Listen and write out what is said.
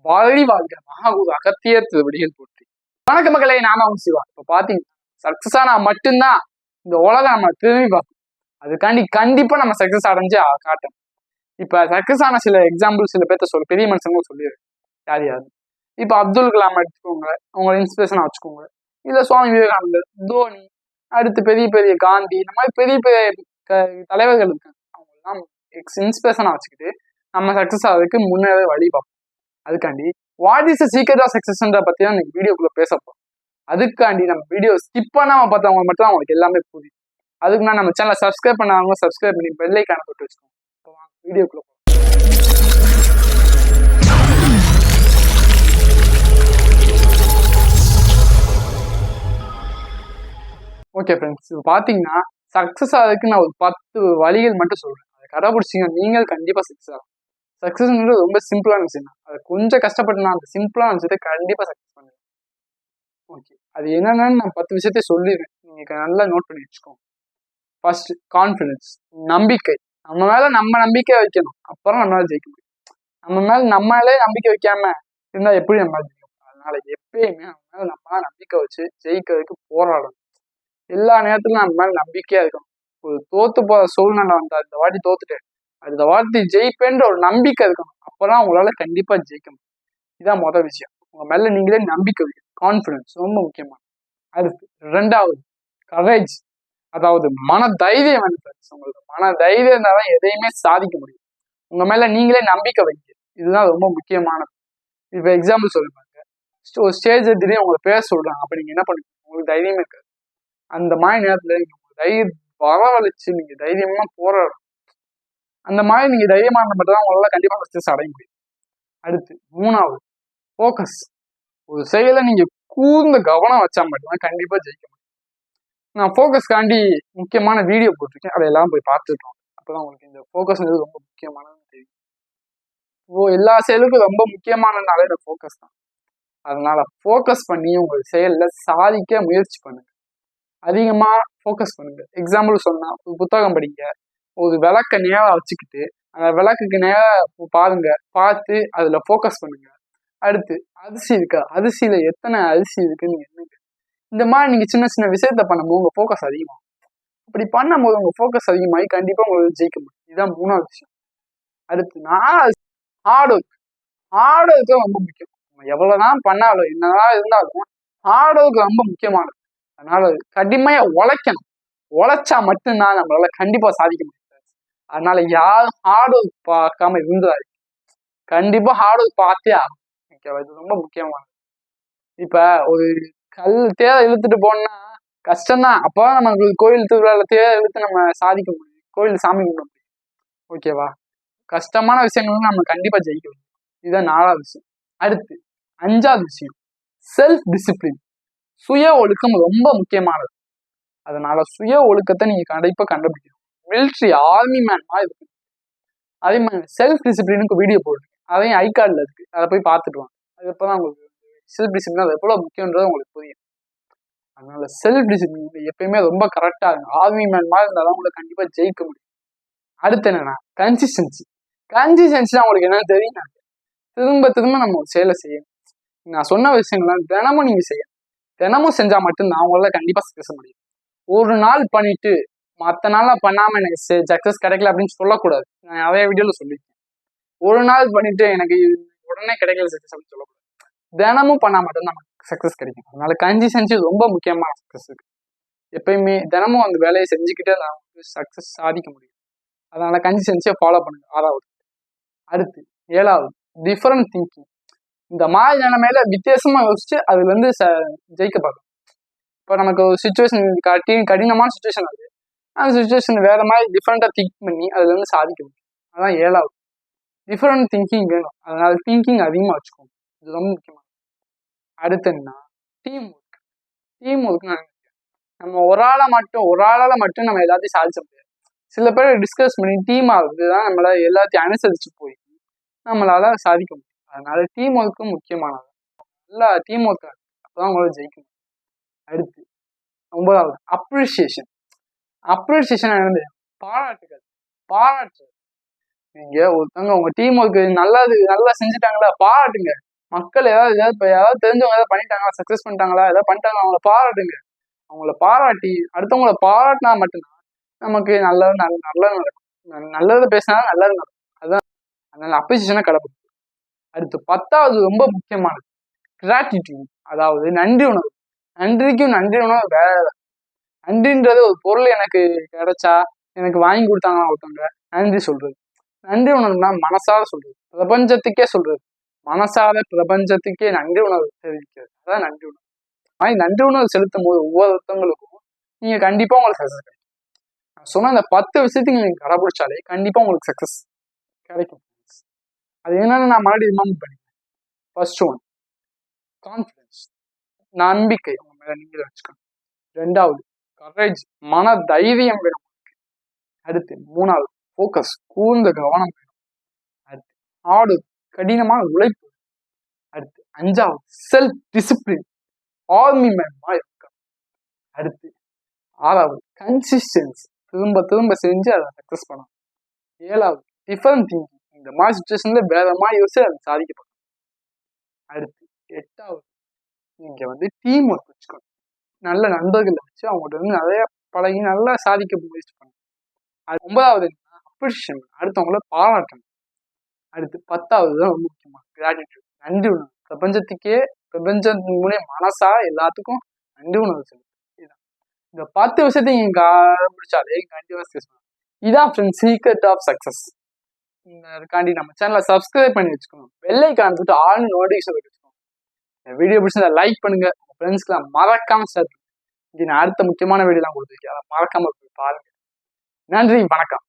வாழி வாழ்க மகாகுரு அகத்தியர் திருவடிகள் போற்றி. வணக்க மக்களை, நாம அவங்க சிவா. இப்ப பாத்தீங்கன்னா சக்சஸ் ஆனா மட்டும்தான் இந்த உலகம் நம்ம திரும்பி பார்க்கும். அதுக்காண்டி கண்டிப்பா நம்ம சக்சஸ் அடைஞ்சு காட்டணும். இப்ப சக்சஸ் ஆன சில எக்ஸாம்பிள் சில பேர்த்த பெரிய மனுஷங்க சொல்லிடு. யார் இப்ப அப்துல் கலாம் எடுத்துக்கோங்க, உங்களை இன்ஸ்பிரேஷனா வச்சுக்கோங்க. இல்ல சுவாமி விவேகானந்தர், தோனி, அடுத்து பெரிய பெரிய காந்தி, இந்த மாதிரி பெரிய பெரிய தலைவர்கள் இருக்காங்க. அவங்க எல்லாம் இன்ஸ்பிரேஷனா வச்சுக்கிட்டு நம்ம சக்சஸ் ஆகிறதுக்கு முன்னேற வழி பார்ப்போம். அதுக்காண்டி what is the secret of சக்சஸ்ன்ற பத்தி தான் இன்னைக்கு வீடியோக்குள்ள பேசப்போம். அதுக்காண்டி நம்ம வீடியோ ஸ்கிப் பண்ணாம பார்த்தவங்க மட்டும் அவங்களுக்கு எல்லாமே புரியும். அதுக்கு நான் நம்ம சேனலை சப்ஸ்கிரைப் பண்ணாதவங்க சப்ஸ்கிரைப் பண்ணி பெல் ஐகானை தொட்டு வச்சுக்கோங்க. வீடியோக்குள்ள ஓகே ஃப்ரெண்ட்ஸ், இப்போ பார்த்தீங்கன்னா சக்ஸஸ் ஆகிறதுக்கு நான் ஒரு 10 வழிகள் மட்டும் சொல்றேன். அதை கடைபிடிச்சிங்க நீங்கள் கண்டிப்பாக சக்ஸஸ் ஆகும். சக்ஸஸ்ன்றது ரொம்ப சிம்பிளான விஷயம் தான். அதை கொஞ்சம் கஷ்டப்பட்டுனா அந்த சிம்பிளான விஷயத்தை கண்டிப்பாக சக்ஸஸ் பண்ணுவேன். ஓகே, அது என்னென்னு நான் 10 விஷயத்தை சொல்லிடுறேன். நீங்கள் நல்லா நோட் பண்ணி வச்சுக்கோங்க. ஃபர்ஸ்ட், கான்ஃபிடன்ஸ், நம்பிக்கை. நம்ம மேலே நம்ம நம்பிக்கை வைக்கணும், அப்புறம் நம்மளால ஜெயிக்க முடியும். நம்மளே நம்பிக்கை வைக்காம இருந்தால் எப்படி நம்மளால ஜெயிக்க முடியும்? அதனால எப்பயுமே நம்ம மேலே நம்பிக்கை வச்சு ஜெயிக்கிறதுக்கு போராடணும். எல்லா நேரத்திலும் நம்ம மேல நம்பிக்கையா இருக்கணும். ஒரு தோத்து போற சூழ்நிலை வந்தா இந்த வாட்டி தோத்துட்டேன், அடுத்த வாட்டி ஜெயிப்பேன்ற ஒரு நம்பிக்கை இருக்கணும். அப்பதான் உங்களால கண்டிப்பா ஜெயிக்க முடியும். இதான் முதல் விஷயம். உங்க மேல நீங்களே நம்பிக்கை வைக்கணும். கான்ஃபிடன்ஸ் ரொம்ப முக்கியமான. அடுத்து 2வது கரேஜ், அதாவது மன தைரியம் வேணும். உங்களுக்கு மன தைரியம் இருந்தாதான் எதையுமே சாதிக்க முடியும். உங்க மேல நீங்களே நம்பிக்கை வைக்க, இதுதான் ரொம்ப முக்கியமானது. இப்ப எக்ஸாம்பிள் சொல்லுவாங்க, ஒரு ஸ்டேஜ் திடீர்னு உங்களை பேச சொல்றாங்க, அப்ப நீங்க என்ன பண்ணுவீங்க? உங்களுக்கு தைரியமே இருக்காது. அந்த மாதிரி நேரத்துல நீங்க தைரியம் வரவழைச்சு நீங்க தைரியமா போராடணும். அந்த மாதிரி நீங்க தைரியமா இருந்த மட்டும் தான் உங்களால கண்டிப்பா சக்சஸ் அடைய முடியும். அடுத்து 3வது ஃபோக்கஸ். ஒரு செயலை நீங்க கூர்ந்த கவனம் வச்சா மட்டும்தான் கண்டிப்பா ஜெயிக்க முடியும். நான் ஃபோக்கஸ்காண்டி முக்கியமான வீடியோ போட்டிருக்கேன், அதையெல்லாம் போய் பார்த்துட்டோம். அப்பதான் உங்களுக்கு இந்த ஃபோக்கஸ்ன்றது ரொம்ப முக்கியமானது தெரியும். எல்லா செயலுக்கும் ரொம்ப முக்கியமானதுனால இந்த ஃபோக்கஸ் தான். அதனால ஃபோக்கஸ் பண்ணி உங்க செயல்ல சாதிக்க முயற்சி பண்ணுங்க. அதிகமா ஃபோக்கஸ் பண்ணுங்க. எக்ஸாம்பிள் சொன்னா, ஒரு புத்தகம் படிங்க, ஒரு விளக்க நேரா வச்சுக்கிட்டு அந்த விளக்குக்கு நேரா பாருங்க, பார்த்து அதுல ஃபோக்கஸ் பண்ணுங்க. அடுத்து அரிசி இருக்கா, அரிசியில எத்தனை அரிசி இருக்குன்னு நீங்க என்னங்க, இந்த மாதிரி நீங்க சின்ன சின்ன விஷயத்த பண்ணும்போது உங்க ஃபோக்கஸ் அதிகமாகும். அப்படி பண்ணும்போது உங்க ஃபோக்கஸ் அதிகமாகி கண்டிப்பா உங்களுக்கு ஜெயிக்க முடியும். இதுதான் 3வது விஷயம். அடுத்து 4வது ஹார்ட் ஒர்க். ஹார்ட் ஒர்க் ரொம்ப முக்கியம். எவ்வளவுதான் பண்ணாலும் என்னதான் இருந்தாலும் ஹார்ட் ஒர்க் ரொம்ப முக்கியமானது. அதனால கடுமையா உழைக்கணும். உழைச்சா மட்டும்தான் நம்மளால கண்டிப்பா சாதிக்க முடியும். அதனால யாரும் ஹார்ட் ஒர்க் பார்க்காம இருந்தாரு, கண்டிப்பா ஹார்ட் ஒர்க் பார்த்தே ஆகும். ஓகேவா? இது ரொம்ப முக்கியமானது. இப்ப ஒரு தேரை இழுத்துட்டு போனா கஷ்டம்தான். அப்பதான் நமக்கு கோயில் திருவிழால தேரை இழுத்து நம்ம சாதிக்க முடியும், கோயில் சாமி கும்பிட முடியும். ஓகேவா? கஷ்டமான விஷயங்கள் நம்ம கண்டிப்பா ஜெயிக்க முடியும். இதுதான் 4வது விஷயம். அடுத்து 5வது விஷயம் செல்ஃப் டிசிப்ளின். சுய ஒழுக்கம் ரொம்ப முக்கியமானது. அதனால சுய ஒழுக்கத்தை நீங்க கண்டிப்பா கண்டுபிடிக்கணும். மிலிட்ரி ஆர்மி மேன் மாதிரி இருக்கு. அதே மாதிரி செல்ஃப் டிசிப்ளினுக்கு வீடியோ போடுறேன், அதையும் ஐகார்டில் இருக்கு, அதை போய் பார்த்துட்டு வாங்க. அது எப்பதான் உங்களுக்கு செல்ஃப் டிசிப்ளின் அது எவ்வளவு முக்கியன்றது உங்களுக்கு புரியும். அதனால செல்ஃப் டிசிப்ளின் எப்பயுமே ரொம்ப கரெக்டா இருக்கும். ஆர்மி மேன் மாதிரி இருந்தாலும் உங்களுக்கு கண்டிப்பா ஜெயிக்க முடியும். அடுத்து என்னன்னா கன்சிஸ்டன்சி. கன்சிஸ்டன்சி உங்களுக்கு என்னன்னு தெரியும். திரும்ப திரும்ப நம்ம ஒரு செயலை செய்யணும். நான் சொன்ன விஷயங்கள்லாம் தினமும் நீங்க செய்யணும். தினமும் செஞ்சா மட்டும்தான் அவங்களால கண்டிப்பா சக்சஸ் முடியும். ஒரு நாள் பண்ணிட்டு மற்ற நாளா பண்ணாம எனக்கு சக்சஸ் கிடைக்கல அப்படின்னு சொல்லக்கூடாது. நான் நிறைய வீடியோல சொல்லியிருக்கேன். ஒரு நாள் பண்ணிட்டு எனக்கு உடனே கிடைக்கல சக்சஸ் அப்படின்னு சொல்லக்கூடாது. தினமும் பண்ணா மட்டும் நமக்கு சக்சஸ் கிடைக்கும். அதனால கன்சிஸ்டன்சி ரொம்ப முக்கியமான சக்சஸுக்கு. எப்பயுமே தினமும் அந்த வேலையை செஞ்சுக்கிட்டே நமக்கு சக்சஸ் சாதிக்க முடியும். அதனால கன்சிஸ்டன்சியை ஃபாலோ பண்ணுங்க. 6வது. அடுத்து 7வது டிஃபரண்ட் திங்கிங். இந்த மாதிரி நிலைமையில வித்தியாசமா யோசிச்சு அதுல இருந்து ஜெயிக்க பார்க்கணும். இப்போ நமக்கு ஒரு சுச்சுவேஷன் கடினமான சுச்சுவேஷன் ஆகுது, அந்த சுச்சுவேஷன் வேற மாதிரி டிஃப்ரெண்டா திங்க் பண்ணி அதுல இருந்து சாதிக்க முடியும். அதான் 7வது. டிஃப்ரெண்ட் திங்கிங் வேணும். அதனால திங்கிங் அதிகமா வச்சுக்கோங்க. இது ரொம்ப முக்கியமானது. அடுத்து என்ன, டீம் ஒர்க். டீம் ஒர்க் நம்ம ஒரு ஆளால மட்டும் நம்ம எல்லாத்தையும் சாதிச்ச முடியாது. சில பேர் டிஸ்கஸ் பண்ணி டீம் ஆகுதுதான் நம்மள எல்லாத்தையும் அனுசரிச்சு போய் நம்மளால சாதிக்க முடியும். அதனால டீம் ஒர்க்கும் முக்கியமானது. நல்லா டீம் ஒர்க் அப்பதான் உங்களால ஜெயிக்க முடியும். அடுத்து 9வது அப்ரிசியேஷன். அப்ரிசியேஷன் என்னது? பாராட்டுகள். பாராட்டு. நீங்க ஒருத்தவங்க உங்க டீம் ஒர்க் நல்லா செஞ்சுட்டாங்களா, பாராட்டுங்க. மக்கள் ஏதாவது தெரிஞ்சவங்க ஏதாவது பண்ணிட்டாங்களா, சக்சஸ் பண்ணிட்டாங்களா, ஏதாவது பண்ணிட்டாங்களா, அவங்கள பாராட்டுங்க. அவங்கள பாராட்டி அடுத்தவங்கள பாராட்டினா மட்டும்தான் நமக்கு நல்லது நடக்கும். நல்லது பேசினா நல்லது நடக்கும். அதுதான் அதனால அப்ரிசியேஷனை கடைபிடிக்கும். அடுத்து 10வது ரொம்ப முக்கியமானது கிராட்டிடியூட், அதாவது நன்றி உணர்வு. நன்றி உணர்வு வேற. நன்றின்றது ஒரு பொருள் எனக்கு கிடைச்சா, எனக்கு வாங்கி கொடுத்தாங்கன்னா ஒருத்தவங்க நன்றி சொல்றது. நன்றி உணர்வுனா மனசார சொல்றது, பிரபஞ்சத்துக்கே சொல்றது. மனசார பிரபஞ்சத்துக்கே நன்றி உணர்வு தெரிவிக்கிறது. அதான் நன்றி உணர்வு. நன்றி உணர்வு செலுத்தும் போது ஒவ்வொருத்தவங்களுக்கும் நீங்க கண்டிப்பா உங்களுக்கு சக்சஸ் கிடைக்கும். நான் சொன்ன அந்த 10 விஷயத்தையும் நீங்க கடைபிடிச்சாலே கண்டிப்பா உங்களுக்கு சக்சஸ் கிடைக்கும். அது என்னன்னு நான் மறுபடியும் ரிமெம்பர் பண்ணிக்கிறேன். ஃபர்ஸ்ட் ஒன் கான்ஃபிடன்ஸ், நம்பிக்கை உங்க மேல நீங்களே வச்சுக்கணும். 2வது கரேஜ், மன தைரியம் வேணும். அடுத்து 3வது ஃபோக்கஸ், கூர்ந்த கவனம் வேணும். அடுத்து 6வது கடினமான உழைப்பு. அடுத்து 5வது செல்ஃப் டிசிப்ளின், ஆர்மி மேன்மா இருக்கணும். அடுத்து 6வது கன்சிஸ்டன்சி, திரும்ப திரும்ப செஞ்சு அதை சக்சஸ் பண்ணணும். 7வது டிஃபரண்ட் திங்கிங், இந்த மாதிரி சுச்சுவேஷன்ல வேற மாதிரி யோசிச்சு அதை சாதிக்கப்படும். அடுத்து 8வது நீங்க டீம் ஒர்க் வச்சுக்கணும். நல்ல நண்பர்களை வச்சு அவங்கள்ட்ட நிறைய பழகி நல்லா சாதிக்க முயற்சி பண்ணணும். 9வது அப்ரிஷியேஷன், அடுத்தவங்கள பாராட்டணும். அடுத்து 10வது தான் ரொம்ப முக்கியமான கிராட்டிடியூட், நன்றி உணர்வு. பிரபஞ்சத்தின் மூலியம் மனசா எல்லாத்துக்கும் நன்றி உணர்வு செலுத்தும். இந்த 10 விஷயத்தை நீங்க கண்டுபிடிச்சாலே கண்டிப்பா சக்சஸ் பண்ணலாம். இதான் ஃப்ரெண்ட்ஸ் சீக்ரெட் ஆஃப் சக்சஸ். அதுக்காண்டி நம்ம சேனலை சப்ஸ்கிரைப் பண்ணி வச்சுக்கணும். வெள்ளை காண்பிட்டு ஆல் நோட்டிஃபிகேஷன் வச்சுக்கணும். இந்த வீடியோ பிடிச்சதை லைக் பண்ணுங்க, ஃப்ரெண்ட்ஸ்க்குலாம் மறக்காம ஷேர் பண்ணுங்க. நான் அடுத்த முக்கியமான வீடியோ தான் கொடுத்துருக்கேன், அதை மறக்காம பாருங்க. நன்றி, வணக்கம்.